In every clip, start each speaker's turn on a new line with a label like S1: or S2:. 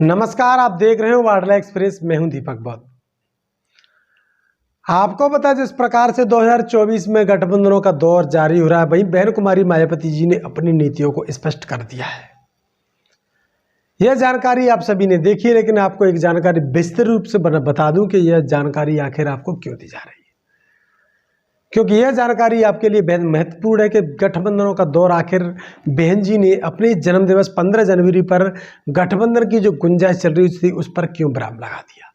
S1: नमस्कार, आप देख रहे हो वाडला एक्सप्रेस। मैं हूं दीपक बौद्ध। आपको पता है जिस प्रकार से 2024 में गठबंधनों का दौर जारी हो रहा है, वहीं बहन कुमारी मायावती जी ने अपनी नीतियों को स्पष्ट कर दिया है। यह जानकारी आप सभी ने देखी है, लेकिन आपको एक जानकारी विस्तृत रूप से बता दूं कि यह जानकारी आखिर आपको क्यों दी जा रही है, क्योंकि यह जानकारी आपके लिए बेहद महत्वपूर्ण है कि गठबंधनों का दौर आखिर बहन जी ने अपने जन्म दिवस 15 जनवरी पर गठबंधन की जो गुंजाइश चल रही थी उस पर क्यों विराम लगा दिया।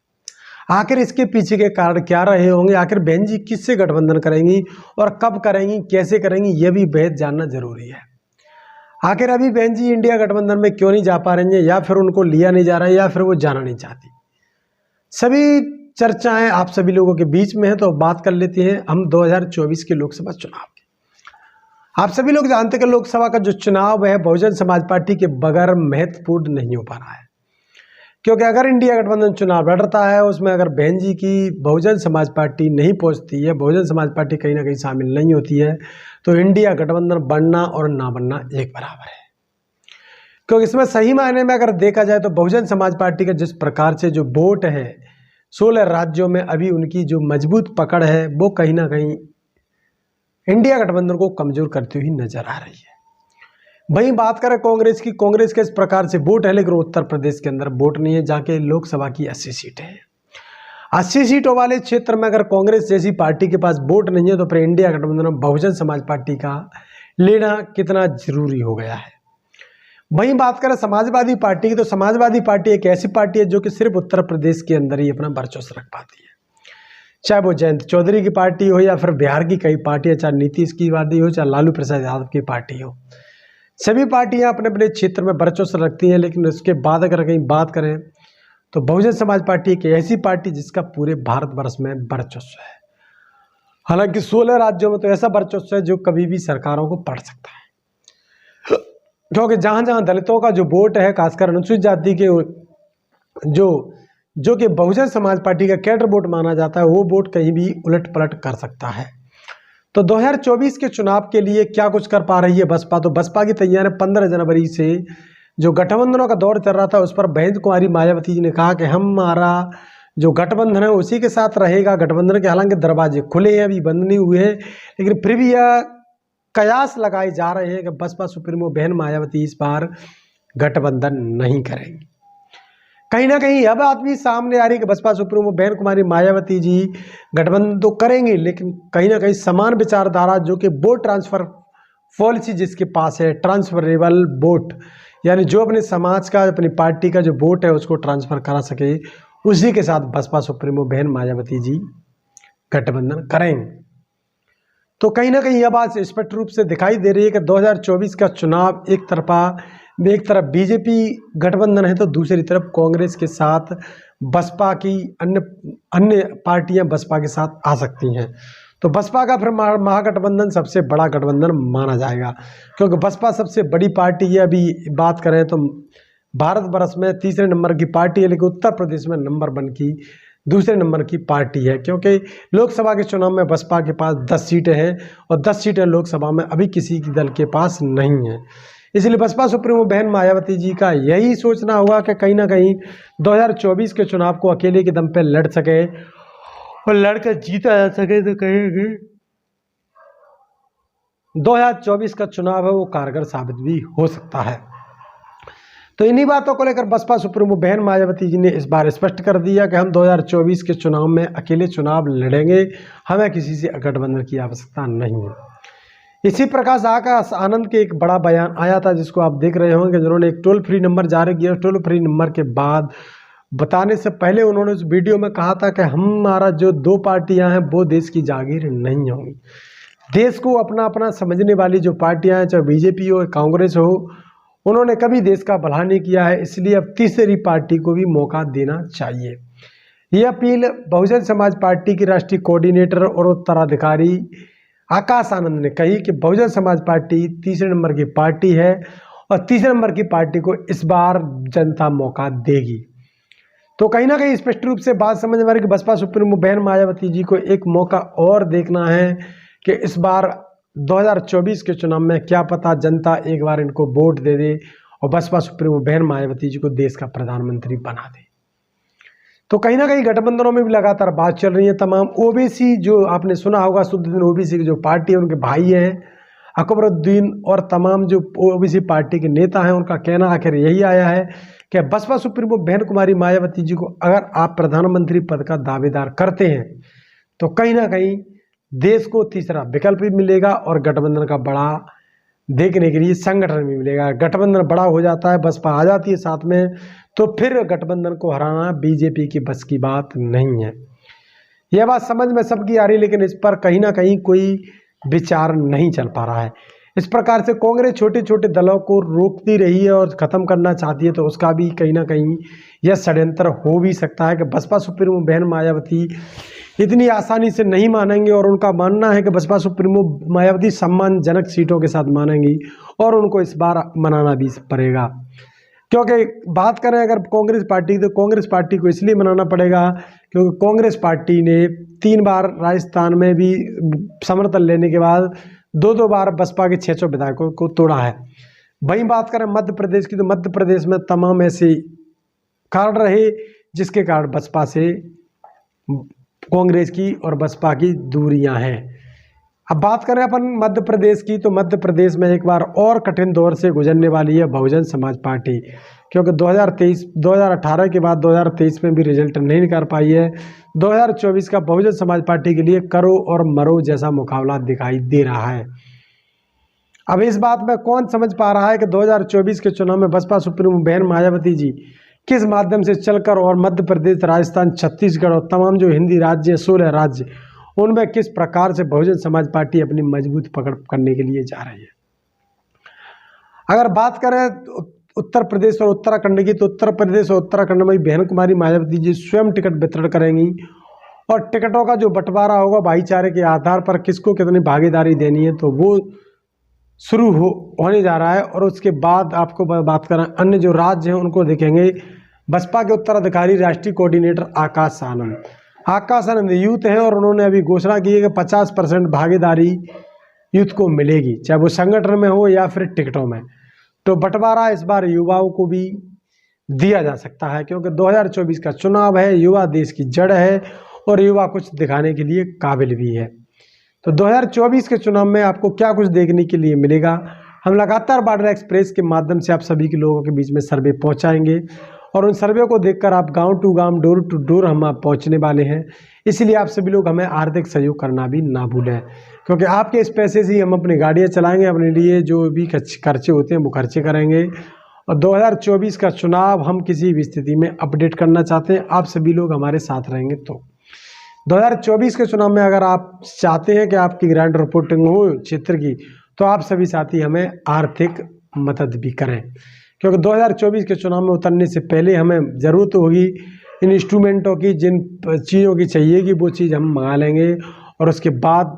S1: आखिर इसके पीछे के कारण क्या रहे होंगे, आखिर बहन जी किससे गठबंधन करेंगी और कब करेंगी, कैसे करेंगी, यह भी बेहद जानना जरूरी है। आखिर अभी बहन जी इंडिया गठबंधन में क्यों नहीं जा पा रही हैं, या फिर उनको लिया नहीं जा रहा है, या फिर वो जाना नहीं चाहती। सभी चर्चाएं आप सभी लोगों के बीच में है, तो बात कर लेते हैं हम 2024 के लोकसभा चुनाव की। आप सभी लोग जानते हैं कि लोकसभा का जो चुनाव है बहुजन समाज पार्टी के बगैर महत्वपूर्ण नहीं हो पा रहा है, क्योंकि अगर इंडिया गठबंधन चुनाव लड़ता है उसमें अगर बहन जी की बहुजन समाज पार्टी नहीं पहुंचती है, बहुजन समाज पार्टी कहीं ना कहीं शामिल नहीं होती है, तो इंडिया गठबंधन बनना और ना बनना एक बराबर है। क्योंकि इसमें सही मायने में अगर देखा जाए तो बहुजन समाज पार्टी का जिस प्रकार से जो वोट है 16 राज्यों में, अभी उनकी जो मजबूत पकड़ है वो कहीं ना कहीं इंडिया गठबंधन को कमजोर करती हुई नजर आ रही है। वहीं बात करें कांग्रेस की, कांग्रेस के इस प्रकार से वोट है, लेकिन उत्तर प्रदेश के अंदर वोट नहीं है, जाके लोकसभा की 80 सीटें हैं। 80 सीटों वाले क्षेत्र में अगर कांग्रेस जैसी पार्टी के पास वोट नहीं है, तो फिर इंडिया गठबंधन में बहुजन समाज पार्टी का लेना कितना जरूरी हो गया है। वहीं बात करें समाजवादी पार्टी की, तो समाजवादी पार्टी एक ऐसी पार्टी है जो कि सिर्फ उत्तर प्रदेश के अंदर ही अपना वर्चस्व रख पाती है। चाहे वो जयंत चौधरी की पार्टी हो या फिर बिहार की कई पार्टियां, चाहे नीतीश की पार्टी हो, चाहे लालू प्रसाद यादव की पार्टी हो, सभी पार्टियां अपने अपने क्षेत्र में वर्चस्व रखती हैं। लेकिन उसके बाद अगर कहीं बात करें तो बहुजन समाज पार्टी एक ऐसी पार्टी जिसका पूरे भारतवर्ष में वर्चस्व है। हालांकि 16 राज्यों में तो ऐसा वर्चस्व है जो कभी भी सरकारों को पड़ सकता है, क्योंकि जहां जहां दलितों का जो वोट है, खासकर अनुसूचित जाति के जो कि बहुजन समाज पार्टी का कैडर वोट माना जाता है, वो वोट कहीं भी उलट पलट कर सकता है। तो 2024 के चुनाव के लिए क्या कुछ कर पा रही है बसपा, तो बसपा की तैयारी 15 जनवरी से जो गठबंधनों का दौर चल रहा था उस पर बहन कुमारी मायावती जी ने कहा कि हमारा जो गठबंधन है उसी के साथ रहेगा। गठबंधन के हालांकि दरवाजे खुले हैं, अभी बंद नहीं हुए हैं, लेकिन फिर भी यह कयास लगाए जा रहे हैं कि बसपा सुप्रीमो बहन मायावती इस बार गठबंधन नहीं करेंगी। कहीं ना कहीं यह बात भी सामने आ रही है कि बसपा सुप्रीमो बहन कुमारी मायावती जी गठबंधन तो करेंगी, लेकिन कहीं ना कहीं समान विचारधारा जो कि वोट ट्रांसफर पॉलिसी जिसके पास है, ट्रांसफरेबल वोट, यानी जो अपने समाज का, अपनी पार्टी का जो वोट है उसको ट्रांसफर करा सके, उसी के साथ बसपा सुप्रीमो बहन मायावती जी गठबंधन करेंगे। तो कहीं ना कहीं यह बात स्पष्ट रूप से दिखाई दे रही है कि 2024 का चुनाव एक तरफ बीजेपी गठबंधन है, तो दूसरी तरफ कांग्रेस के साथ बसपा की अन्य पार्टियां बसपा के साथ आ सकती हैं। तो बसपा का फिर महागठबंधन सबसे बड़ा गठबंधन माना जाएगा, क्योंकि बसपा सबसे बड़ी पार्टी है। अभी बात करें तो भारतवर्ष में तीसरे नंबर की पार्टी है, लेकिन उत्तर प्रदेश में नंबर 1 की दूसरे नंबर की पार्टी है, क्योंकि लोकसभा के चुनाव में बसपा के पास 10 सीटें हैं और 10 सीटें लोकसभा में अभी किसी की दल के पास नहीं है। इसलिए बसपा सुप्रीमो बहन मायावती जी का यही सोचना होगा कि कहीं ना कहीं 2024 के चुनाव को अकेले के दम पे लड़ सके और लड़कर जीता जा सके, तो कहेंगे 2024 का चुनाव है वो कारगर साबित भी हो सकता है। तो इन्हीं बातों को लेकर बसपा सुप्रीमो बहन मायावती जी ने इस बार स्पष्ट कर दिया कि हम 2024 के चुनाव में अकेले चुनाव लड़ेंगे, हमें किसी से गठबंधन की आवश्यकता नहीं है। इसी प्रकाश आकाश आनंद के एक बड़ा बयान आया था जिसको आप देख रहे होंगे, जिन्होंने एक टोल फ्री नंबर जारी किया। टोल फ्री नंबर के बाद बताने से पहले उन्होंने उस वीडियो में कहा था कि हमारा जो 2 पार्टियां हैं वो देश की जागीर नहीं होंगी। देश को अपना अपना समझने वाली जो पार्टियां हैं, चाहे बीजेपी हो, कांग्रेस हो, उन्होंने कभी देश का भला नहीं किया है, इसलिए अब तीसरी पार्टी को भी मौका देना चाहिए। यह अपील बहुजन समाज पार्टी की राष्ट्रीय कोऑर्डिनेटर और उत्तराधिकारी आकाश आनंद ने कही कि बहुजन समाज पार्टी तीसरे नंबर की पार्टी है और तीसरे नंबर की पार्टी को इस बार जनता मौका देगी। तो कहीं ना कहीं स्पष्ट रूप से बात समझ में आ रही कि बसपा सुप्रीमो बहन मायावती जी को एक मौका और देखना है कि इस बार 2024 के चुनाव में क्या पता जनता एक बार इनको वोट दे दे और बसपा सुप्रीमो बहन मायावती जी को देश का प्रधानमंत्री बना दे। तो कहीं ना कहीं गठबंधनों में भी लगातार बात चल रही है। तमाम ओबीसी, जो आपने सुना होगा शुद्धीन ओबीसी की जो पार्टी है, उनके भाई हैं अकबरुद्दीन और तमाम जो ओबीसी पार्टी के नेता हैं, उनका कहना आखिर यही आया है कि बसपा सुप्रीमो बहन कुमारी मायावती जी को अगर आप प्रधानमंत्री पद का दावेदार करते हैं तो कहीं ना कहीं देश को तीसरा विकल्प भी मिलेगा और गठबंधन का बड़ा देखने के लिए संगठन भी मिलेगा। गठबंधन बड़ा हो जाता है, बसपा आ जाती है साथ में, तो फिर गठबंधन को हराना बीजेपी की बस की बात नहीं है। यह बात समझ में सबकी आ रही, लेकिन इस पर कहीं ना कहीं कोई विचार नहीं चल पा रहा है। इस प्रकार से कांग्रेस छोटे छोटे दलों को रोकती रही है और ख़त्म करना चाहती है, तो उसका भी कहीं ना कहीं यह षड्यंत्र हो भी सकता है कि बसपा सुप्रीमो बहन मायावती इतनी आसानी से नहीं मानेंगे और उनका मानना है कि बसपा सुप्रीमो मायावती सम्मानजनक सीटों के साथ मानेंगी और उनको इस बार मनाना भी पड़ेगा। क्योंकि बात करें अगर कांग्रेस पार्टी, तो कांग्रेस पार्टी को इसलिए मनाना पड़ेगा क्योंकि कांग्रेस पार्टी ने 3 बार राजस्थान में भी समर्थन लेने के बाद 2 बार बसपा के 600 विधायकों को तोड़ा है। वहीं बात करें मध्य प्रदेश की, तो मध्य प्रदेश में तमाम ऐसे कारण रहे जिसके कारण बसपा से कांग्रेस की और बसपा की दूरियां हैं। अब बात करें अपन मध्य प्रदेश की, तो मध्य प्रदेश में एक बार और कठिन दौर से गुजरने वाली है बहुजन समाज पार्टी, क्योंकि 2018 के बाद 2023 में भी रिजल्ट नहीं निकाल पाई है। 2024 का बहुजन समाज पार्टी के लिए करो और मरो जैसा मुकाबला दिखाई दे रहा है। अब इस बात में कौन समझ पा रहा है कि 2024 के चुनाव में बसपा सुप्रीमो बहन मायावती जी किस माध्यम से चलकर और मध्य प्रदेश, राजस्थान, छत्तीसगढ़ और तमाम जो हिंदी राज्य 16 राज्य, उनमें किस प्रकार से बहुजन समाज पार्टी अपनी मजबूत पकड़ करने के लिए जा रही है। अगर बात करें उत्तर प्रदेश और उत्तराखंड की, तो उत्तर प्रदेश और उत्तराखंड में बहन कुमारी मायावती जी स्वयं टिकट वितरण करेंगी और टिकटों का जो बंटवारा होगा भाईचारे के आधार पर किसको कितनी भागीदारी देनी है, तो वो शुरू होने जा रहा है। और उसके बाद आपको बात करें अन्य जो राज्य हैं उनको देखेंगे। बसपा के उत्तराधिकारी राष्ट्रीय कोऑर्डिनेटर आकाश आनंद यूथ हैं और उन्होंने अभी घोषणा की है कि 50% भागीदारी यूथ को मिलेगी, चाहे वो संगठन में हो या फिर टिकटों में। तो बंटवारा इस बार युवाओं को भी दिया जा सकता है, क्योंकि 2024 का चुनाव है, युवा देश की जड़ है और युवा कुछ दिखाने के लिए काबिल भी है। तो 2024 के चुनाव में आपको क्या कुछ देखने के लिए मिलेगा, हम लगातार बॉर्डर एक्सप्रेस के माध्यम से आप सभी के लोगों के बीच में सर्वे पहुंचाएंगे और उन सर्वे को देखकर आप गांव टू गांव, डोर टू डोर हम आप पहुंचने वाले हैं। इसलिए आप सभी लोग हमें आर्थिक सहयोग करना भी ना भूलें, क्योंकि आपके इस पैसे से ही हम अपनी गाड़ियाँ चलाएंगे, अपने लिए जो भी खर्चे होते हैं वो खर्चे करेंगे। और 2024 का चुनाव हम किसी भी स्थिति में अपडेट करना चाहते हैं, आप सभी लोग हमारे साथ रहेंगे। तो 2024 के चुनाव में अगर आप चाहते हैं कि आपकी ग्राउंड रिपोर्टिंग हो क्षेत्र की, तो आप सभी साथी हमें आर्थिक मदद भी करें, क्योंकि 2024 के चुनाव में उतरने से पहले हमें ज़रूरत होगी इन इंस्ट्रूमेंटों की, जिन चीज़ों की चाहिएगी वो चीज़ हम मंगा लेंगे। और उसके बाद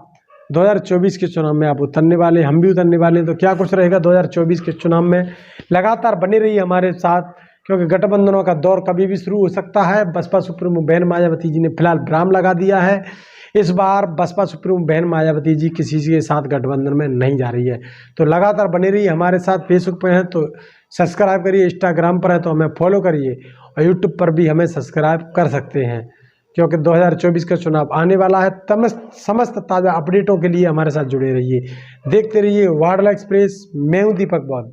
S1: 2024 के चुनाव में आप उतरने वाले, हम भी उतरने वाले हैं। तो क्या कुछ रहेगा 2024 के चुनाव में, लगातार बने रहिए हमारे साथ, क्योंकि गठबंधनों का दौर कभी भी शुरू हो सकता है। बसपा सुप्रीमो बहन मायावती जी ने फिलहाल विराम लगा दिया है। इस बार बसपा सुप्रीमो बहन मायावती जी किसी के साथ गठबंधन में नहीं जा रही है। तो लगातार बने रहिए हमारे साथ। फेसबुक पर हैं तो सब्सक्राइब करिए, इंस्टाग्राम पर है तो हमें फॉलो करिए और यूट्यूब पर भी हमें सब्सक्राइब कर सकते हैं, क्योंकि 2024 का चुनाव आने वाला है। समस्त ताज़ा अपडेटों के लिए हमारे साथ जुड़े रहिए, देखते रहिए वार्डला एक्सप्रेस। मैं हूँ दीपक बौद्ध।